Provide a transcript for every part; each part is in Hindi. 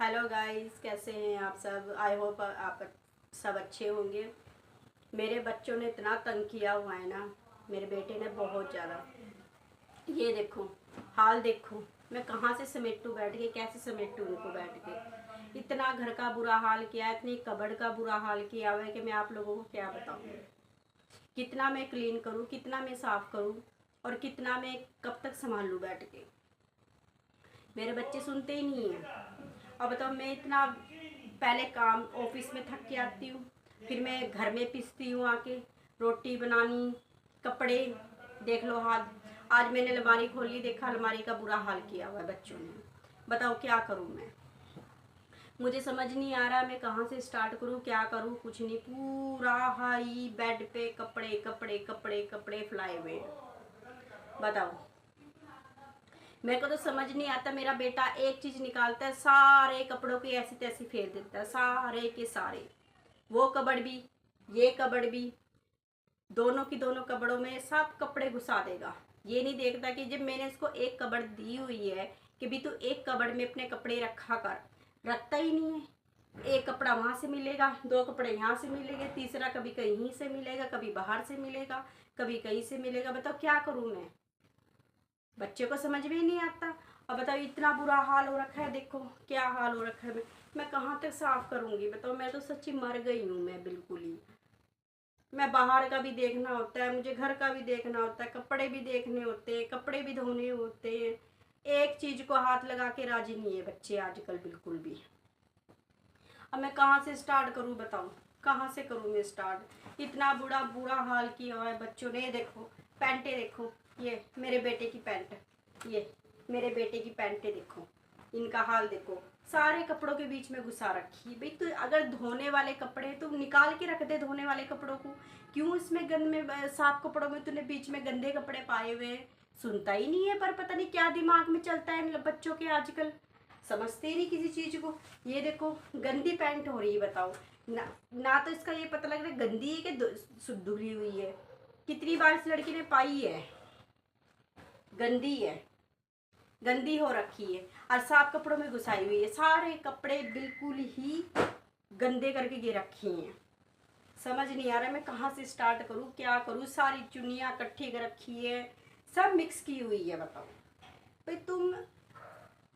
हेलो गाइस, कैसे हैं आप सब। आई होप आप सब अच्छे होंगे। मेरे बच्चों ने इतना तंग किया हुआ है ना, मेरे बेटे ने बहुत ज़्यादा। ये देखो, हाल देखो, मैं कहाँ से समेटूँ बैठ के, कैसे समेटूँ उनको बैठ के। इतना घर का बुरा हाल किया, इतनी कबर्ड का बुरा हाल किया हुआ है कि मैं आप लोगों को क्या बताऊँ। कितना मैं क्लीन करूँ, कितना मैं साफ़ करूँ और कितना मैं कब तक संभाल लूँ बैठ के। मेरे बच्चे सुनते ही नहीं हैं। अब बताओ, मैं इतना पहले काम ऑफिस में थक के आती हूँ, फिर मैं घर में पिसती हूँ आके, रोटी बनानी, कपड़े देख लो हाथ। आज मैंने अलमारी खोली, देखा अलमारी का बुरा हाल किया हुआ है बच्चों ने। बताओ क्या करूँ मैं। मुझे समझ नहीं आ रहा मैं कहाँ से स्टार्ट करूँ, क्या करूँ, कुछ नहीं। पूरा हाई बेड पे कपड़े कपड़े कपड़े कपड़े फैलाए हुए। बताओ, मेरे को तो समझ नहीं आता। मेरा बेटा एक चीज निकालता है, सारे कपड़ों की ऐसी तैसी फेर देता है, सारे के सारे। वो कबड़ भी, ये कबड़ भी, दोनों की दोनों कबड़ों में सब कपड़े घुसा देगा। ये नहीं देखता कि जब मैंने इसको एक कबड़ दी हुई है कि भी तू एक कबड़ में अपने कपड़े रखा कर, रखता ही नहीं है। एक कपड़ा वहां से मिलेगा, दो कपड़े यहाँ से मिलेंगे, तीसरा कभी कहीं से मिलेगा, कभी बाहर से मिलेगा, कभी कहीं से मिलेगा। बताओ क्या करूँ मैं। बच्चे को समझ में ही नहीं आता। अब बताओ, इतना बुरा हाल हो रखा है, देखो क्या हाल हो रखा है। मैं कहाँ तक साफ करूंगी बताओ। मैं तो सच्ची मर गई हूँ मैं, बिल्कुल ही। मैं बाहर का भी देखना होता है, मुझे घर का भी देखना होता है, कपड़े भी देखने होते हैं, कपड़े भी धोने होते हैं। एक चीज को हाथ लगा के राजी नहीं है बच्चे आजकल, बिल्कुल भी। अब मैं कहाँ से स्टार्ट करूँ बताओ, कहाँ से करूँ मैं स्टार्ट। इतना बुरा बुरा हाल किया हुआ है बच्चों ने। ये देखो पैंटे, देखो ये मेरे बेटे की पैंट, ये मेरे बेटे की पैंटे देखो, इनका हाल देखो। सारे कपड़ों के बीच में घुसा रखी है। भाई तो अगर धोने वाले कपड़े तो निकाल के रख दे, धोने वाले कपड़ों को क्यों इसमें गंद में, साफ कपड़ों में तूने बीच में गंदे कपड़े पाए हुए हैं। सुनता ही नहीं है, पर पता नहीं क्या दिमाग में चलता है इन बच्चों के आजकल। समझते ही नहीं किसी चीज को। ये देखो गंदी पैंट हो रही है, बताओ ना तो इसका ये पता लग रहा है गंदी है कि धुली हुई है। कितनी बार इस लड़की ने पाई है, गंदी है, गंदी हो रखी है और साफ कपड़ों में घुसाई हुई है। सारे कपड़े बिल्कुल ही गंदे करके गे रखे हैं। समझ नहीं आ रहा मैं कहाँ से स्टार्ट करूँ, क्या करूँ। सारी चुन्नियाँ इकट्ठी कर रखी है, सब मिक्स की हुई है। बताओ भाई, तुम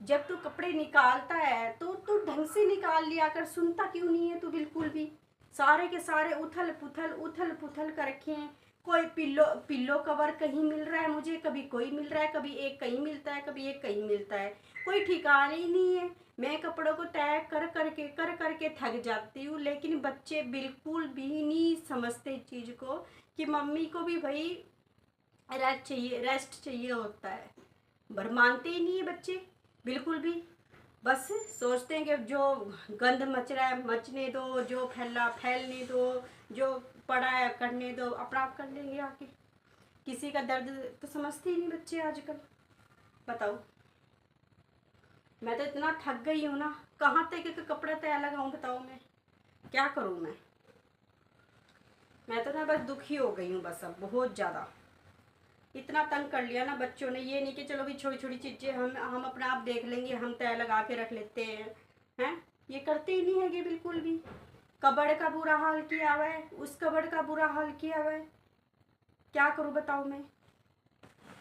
जब तू कपड़े निकालता है तो तू ढंग से निकाल लिया कर। सुनता क्यों नहीं है तू बिल्कुल भी। सारे के सारे उथल पुथल कर रखे हैं। कोई पिल्लो पिल्लो कवर कहीं मिल रहा है मुझे, कभी कोई मिल रहा है, कभी एक कहीं मिलता है, कभी एक कहीं मिलता है। कोई ठिकाना ही नहीं है। मैं कपड़ों को तय कर करके थक जाती हूँ, लेकिन बच्चे बिल्कुल भी नहीं समझते इस चीज़ को कि मम्मी को भी भाई रेस्ट चाहिए होता है। पर मानते ही नहीं है बच्चे बिल्कुल भी। बस सोचते हैं कि जो गंद मच रहा है मचने दो, जो फैला फैलने दो, जो पड़ा है करने दो, अपना आप कर लेंगे आके। किसी का दर्द तो समझते ही नहीं बच्चे आजकल। बताओ, मैं तो इतना थक गई हूँ ना, कहाँ तक एक कपड़ा तय लगाऊँ बताओ मैं, क्या करूँ मैं तो ना बस दुखी हो गई हूँ बस, अब बहुत ज़्यादा। इतना तंग कर लिया ना बच्चों ने। ये नहीं कि चलो भी छोटी छोटी चीज़ें हम अपना आप देख लेंगे, हम तय लगा के रख लेते हैं। ये करते ही नहीं है कि बिल्कुल भी। कबड़ का बुरा हाल किया हुआ है, उस कबड़ का बुरा हाल किया हुआ है। क्या करूँ बताओ मैं।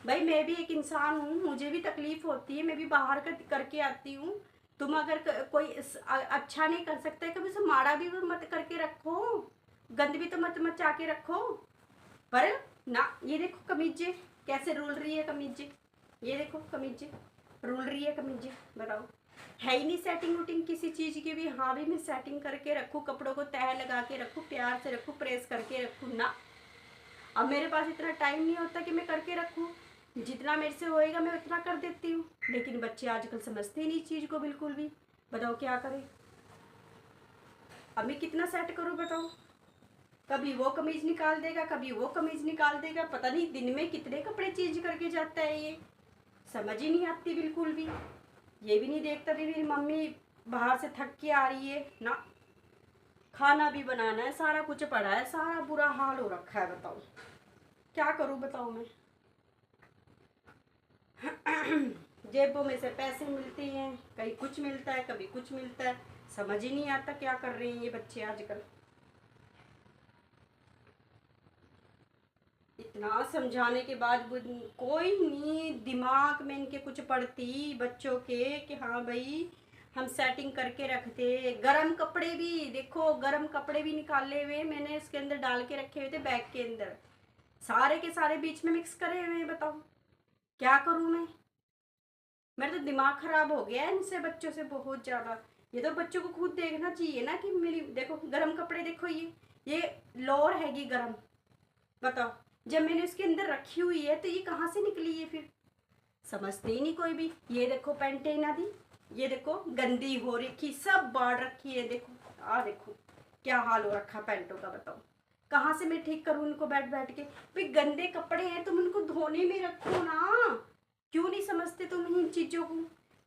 भाई मैं भी एक इंसान हूँ, मुझे भी तकलीफ होती है, मैं भी बाहर करके आती हूँ। तुम अगर कोई अच्छा नहीं कर सकते, कभी उसे माड़ा भी मत करके रखो, गंद भी तो मत मचा के रखो। पर ना, ये देखो कमीजे कैसे रूल रही है, कमीजे ये देखो, कमीजे रूल रही है कमीजे। बताओ, है ही नहीं सेटिंग वूटिंग किसी चीज़ की भी। हाँ भी मैं सेटिंग करके रखूँ, कपड़ों को तह लगा के रखूँ, प्यार से रखूँ, प्रेस करके रखूँ ना। अब मेरे पास इतना टाइम नहीं होता कि मैं करके रखूँ। जितना मेरे से होएगा मैं उतना कर देती हूँ, लेकिन बच्चे आजकल समझते नहीं चीज़ को बिल्कुल भी। बताओ क्या करें। अब मैं कितना सेट करूँ बताओ। कभी वो कमीज निकाल देगा, कभी वो कमीज निकाल देगा, पता नहीं दिन में कितने कपड़े चेंज करके जाता है ये। समझ ही नहीं आती बिल्कुल भी। ये भी नहीं देखता भी मेरी मम्मी बाहर से थक के आ रही है ना, खाना भी बनाना है, सारा कुछ पड़ा है, सारा बुरा हाल हो रखा है। बताओ क्या करूं बताओ मैं। जेबों में से पैसे मिलते हैं, कहीं कुछ मिलता है, कभी कुछ मिलता है, समझ ही नहीं आता क्या कर रहे हैं ये बच्चे आजकल। इतना समझाने के बाद कोई नहीं दिमाग में इनके कुछ पड़ती बच्चों के कि हाँ भाई हम सेटिंग करके रखते। गरम कपड़े भी देखो, गरम कपड़े भी निकाले हुए मैंने इसके अंदर डाल के रखे हुए थे बैग के अंदर, सारे के सारे बीच में मिक्स करे हुए हैं। बताओ क्या करूँ मैं? मेरा तो दिमाग खराब हो गया है इनसे बच्चों से बहुत ज़्यादा। ये तो बच्चों को खुद देखना चाहिए ना कि मेरी देखो गरम कपड़े देखो, ये लोअर हैगी गरम। बताओ जब मैंने उसके अंदर रखी हुई है तो ये कहाँ से निकली है फिर? समझते ही नहीं कोई भी। ये देखो पैंटे ना दी, ये देखो गंदी हो रखी, सब बाढ़ रखी है। देखो देखो क्या हाल हो रखा पैंटों का। बताओ कहाँ से मैं ठीक करूँ इनको बैठ बैठ के? भाई गंदे कपड़े हैं तुम उनको धोने में रखो ना, क्यों नहीं समझते तुम इन चीज़ों को?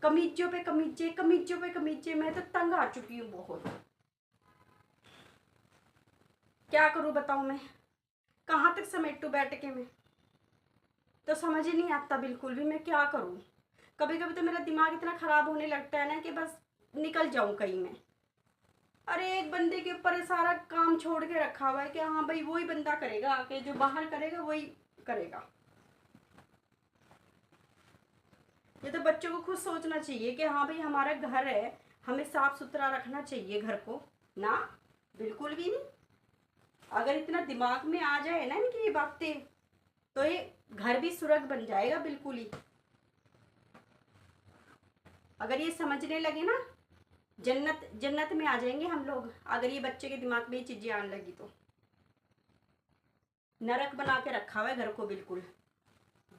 कमीजों पे कमीजे, कमीजों पे कमीजे, मैं तो तंग आ चुकी हूँ बहुत। क्या करूँ बताओ मैं? कहाँ तक समेटूँ बैठ के? मैं तो समझ ही नहीं आता बिल्कुल भी मैं क्या करूँ। कभी कभी तो मेरा दिमाग इतना ख़राब होने लगता है ना कि बस निकल जाऊँ कहीं मैं। अरे एक बंदे के ऊपर सारा काम छोड़ के रखा हुआ है कि हाँ भाई वही बंदा करेगा, आके जो बाहर करेगा वही करेगा। ये तो बच्चों को खुद सोचना चाहिए कि हाँ भाई हमारा घर है, हमें साफ सुथरा रखना चाहिए घर को ना। बिल्कुल भी नहीं। अगर इतना दिमाग में आ जाए ना इनकी ये बातें तो ये घर भी स्वर्ग बन जाएगा बिल्कुल ही। अगर ये समझने लगे ना जन्नत जन्नत में आ जाएंगे हम लोग। अगर ये बच्चे के दिमाग में ये चीजें आने लगी तो नरक बना के रखा हुआ है घर को बिल्कुल।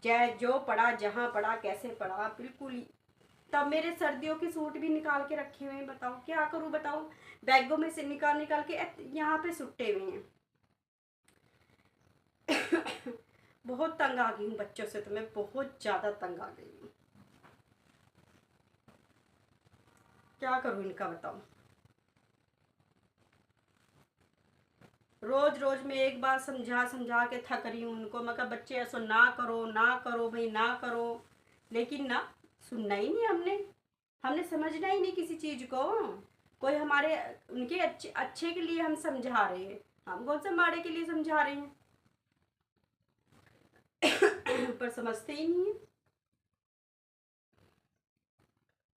जय जो पड़ा जहाँ पड़ा कैसे पड़ा बिल्कुल ही। तब मेरे सर्दियों के सूट भी निकाल के रखे हुए हैं। बताओ क्या करूँ बताओ? बैगों में से निकाल निकाल के यहाँ पे सुट्टे हुए हैं। बहुत तंग आ गई हूँ बच्चों से, तो मैं बहुत ज़्यादा तंग आ गई हूँ। क्या करूँ इनका बताओ? रोज रोज मैं एक बार समझा समझा के थक रही हूँ उनको। मैं कहा बच्चे ऐसा ना करो ना करो भाई ना करो, लेकिन ना सुनना ही नहीं हमने। हमने समझना ही नहीं किसी चीज़ को। कोई हमारे उनके अच्छे अच्छे के लिए हम समझा रहे हैं, हम कौन सा माड़े के लिए समझा रहे हैं? पर समझते ही नहीं है।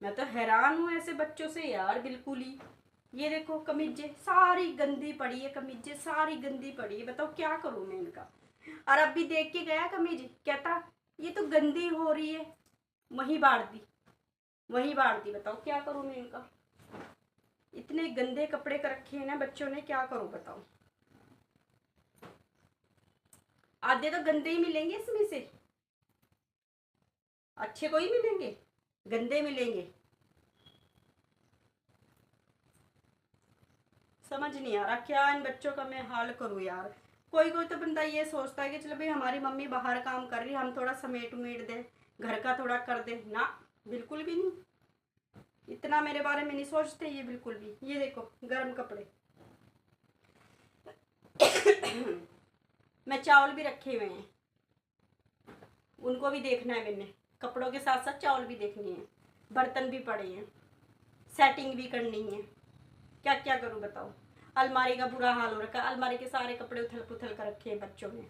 मैं तो हैरान हूँ ऐसे बच्चों से यार बिल्कुल ही। ये देखो कमीजें सारी गंदी पड़ी है, कमीजें सारी गंदी पड़ी है। बताओ क्या करूँ मैं इनका? और अब भी देख के गया कमीज, कहता ये तो गंदी हो रही है, वहीं बांट दी वहीं बांट दी। बताओ क्या करूँ मैं इनका? इतने गंदे कपड़े कर रखे हैं ना बच्चों ने, क्या करूँ बताओ? आधे तो गंदे ही मिलेंगे इसमें से, अच्छे को ही मिलेंगे, गंदे मिलेंगे। समझ नहीं आ रहा क्या इन बच्चों का मैं हाल करूँ यार। कोई कोई तो बंदा ये सोचता है कि चलो भाई हमारी मम्मी बाहर काम कर रही है, हम थोड़ा समेट उमेट दें, घर का थोड़ा कर दें ना। बिल्कुल भी नहीं, इतना मेरे बारे में नहीं सोचते ये बिल्कुल भी। ये देखो गर्म कपड़े। मैं चावल भी रखे हुए हैं, उनको भी देखना है मैंने। कपड़ों के साथ साथ चावल भी देखनी है, बर्तन भी पड़े हैं, सेटिंग भी करनी है। क्या क्या करूँ बताओ? अलमारी का बुरा हाल हो रखा है, अलमारी के सारे कपड़े उथल पुथल कर रखे हैं बच्चों ने।